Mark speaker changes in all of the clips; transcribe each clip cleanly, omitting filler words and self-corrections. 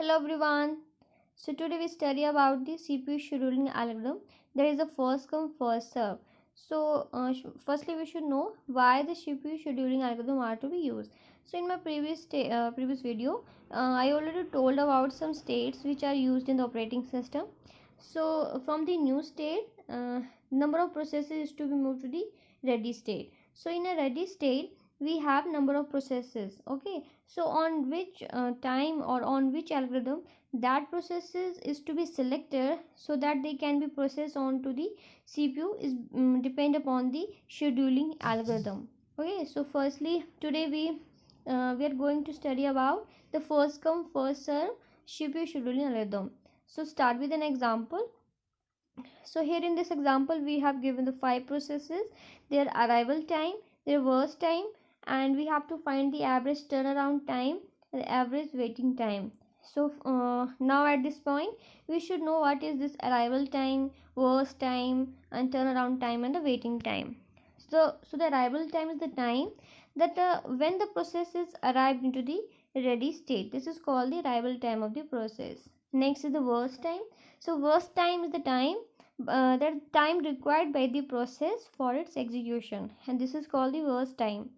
Speaker 1: Hello everyone. So today we study about the CPU scheduling algorithm. There is a first come first serve. Firstly we should know why the CPU scheduling algorithm are to be used. So in my previous video, I already told about some states which are used in the operating system. So from the new state, number of processes is to be moved to the ready state. So in a ready state, we have number of processes. Okay, so on which time or on which algorithm that processes is to be selected so that they can be processed onto the CPU is depend upon the scheduling algorithm. Okay, so firstly today we are going to study about the first come first serve CPU scheduling algorithm. So start with an example. So here in this example we have given the five processes, their arrival time, their worst time, and we have to find the average turnaround time and the average waiting time. So now at this point we should know what is this arrival time, worst time, and turnaround time and the waiting time. So the arrival time is the time that when the process is arrived into the ready state. This is called the arrival time of the process. Next is the worst time. So worst time is the time that time required by the process for its execution, and this is called the worst time.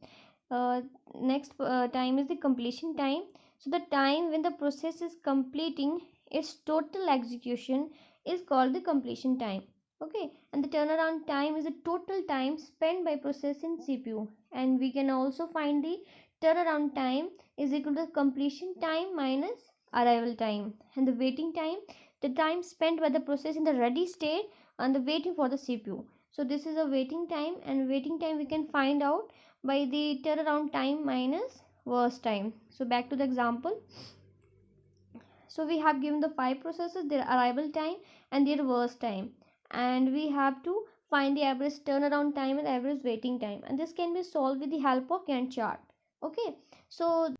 Speaker 1: Next time is the completion time. So the time when the process is completing its total execution is called the completion time. Okay, and the turnaround time is the total time spent by process in CPU, and we can also find the turnaround time is equal to completion time minus arrival time. And the waiting time, the time spent by the process in the ready state and the waiting for the CPU. So this is a waiting time, and waiting time we can find out by the turnaround time minus worst time. So back to the example. So we have given the five processes, their arrival time and their worst time, and we have to find the average turnaround time and average waiting time, and this can be solved with the help of Gantt chart. Okay, so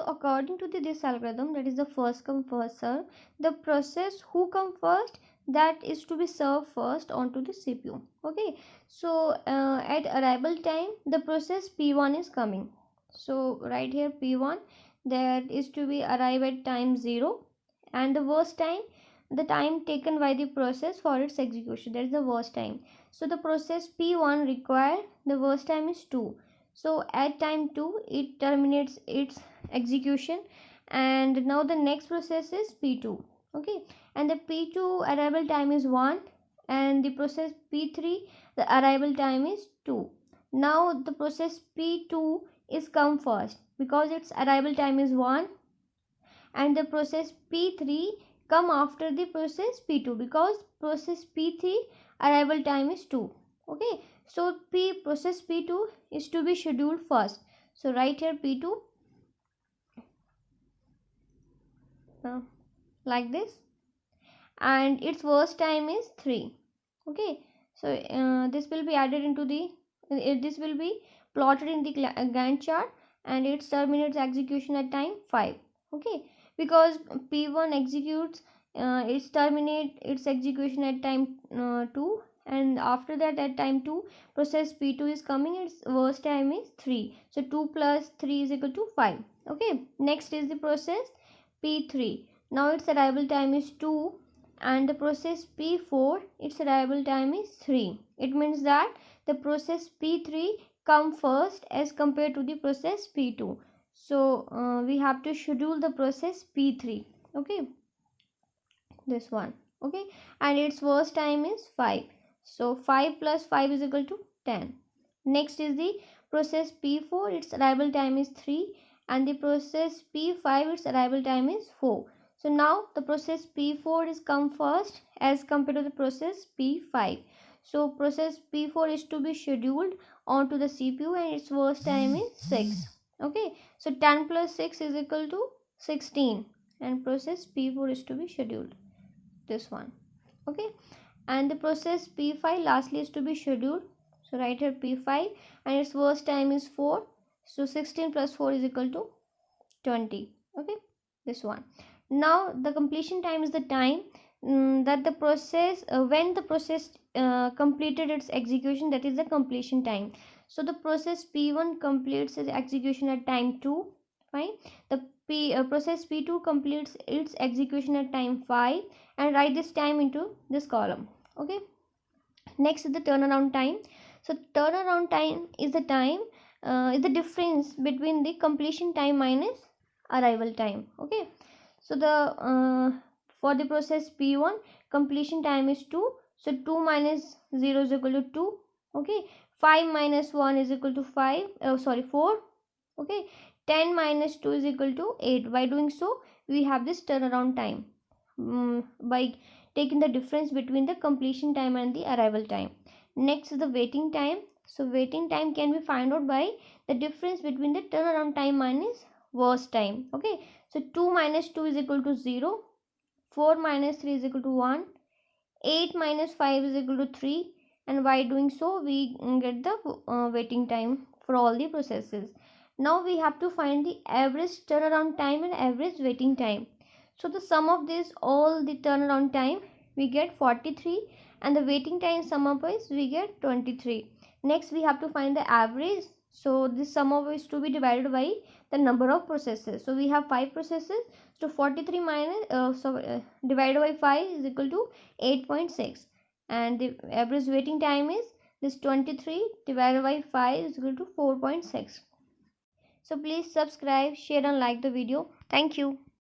Speaker 1: according to this algorithm, that is the first come first serve, the process who come first, that is to be served first onto the CPU. Okay, so at arrival time the process P1 is coming. So right here P1, that is to be arrive at time 0, and the worst time, the time taken by the process for its execution, that is the worst time. So the process P1 required, the worst time is 2. So at time 2 it terminates its execution, and now the next process is P2. Okay, and the P2 arrival time is 1, and the process P3, the arrival time is 2. Now the process P2 is come first because its arrival time is 1, and the process P3 come after the process P2 because process P3 arrival time is 2. Okay, so process P2 is to be scheduled first. So right here P2 like this, and its worst time is 3. Okay, so this will be added into the this will be plotted in the Gantt chart, and it terminates execution at time 5. Okay, because P1 executes, it terminate its execution at time 2, and after that at time 2 process P2 is coming, its worst time is 3. So 2 plus 3 is equal to 5. Okay, next is the process P3. Now its arrival time is 2, and the process P4, its arrival time is 3. It means that the process P3 come first as compared to the process P2. So we have to schedule the process P3. Okay, this one. Okay, and its worst time is 5. So 5 plus 5 is equal to 10. Next is the process P4, its arrival time is 3, and the process P5, its arrival time is 4. So now the process P4 is come first as compared to the process P5. So process P4 is to be scheduled onto the CPU, and its worst time is 6. Okay, so 10 plus 6 is equal to 16, and process P4 is to be scheduled, this one. Okay, and the process P5 lastly is to be scheduled. So right here P5, and its worst time is 4. So 16 plus 4 is equal to 20. Okay, this one. Now the completion time is the time that the process when the process completed its execution, that is the completion time. So the process P1 completes its execution at time 2. Fine, the process P2 completes its execution at time 5, and write this time into this column. Okay. Next is the turnaround time. So turnaround time is the difference between the completion time minus arrival time. Okay. So the for the process P1, completion time is 2. So 2 minus 0 is equal to 2. Okay. 5 minus 1 is equal to 4. Okay. 10 minus 2 is equal to 8. By doing so, we have this turnaround time by taking the difference between the completion time and the arrival time. Next is the waiting time. So waiting time can be found out by the difference between the turnaround time minus worst time. Okay. So 2 minus 2 is equal to 0. 4 minus 3 is equal to 1. 8 minus 5 is equal to 3. And by doing so, we get the waiting time for all the processes. Now we have to find the average turnaround time and average waiting time. So the sum of this, all the turnaround time, we get 43, and the waiting time sum up is we get 23. Next we have to find the average. So this sum of is to be divided by the number of processes. So we have 5 processes. So 43 divided by 5 is equal to 8.6, and the average waiting time is this 23 divided by 5 is equal to 4.6. So please subscribe, share and like the video. Thank you.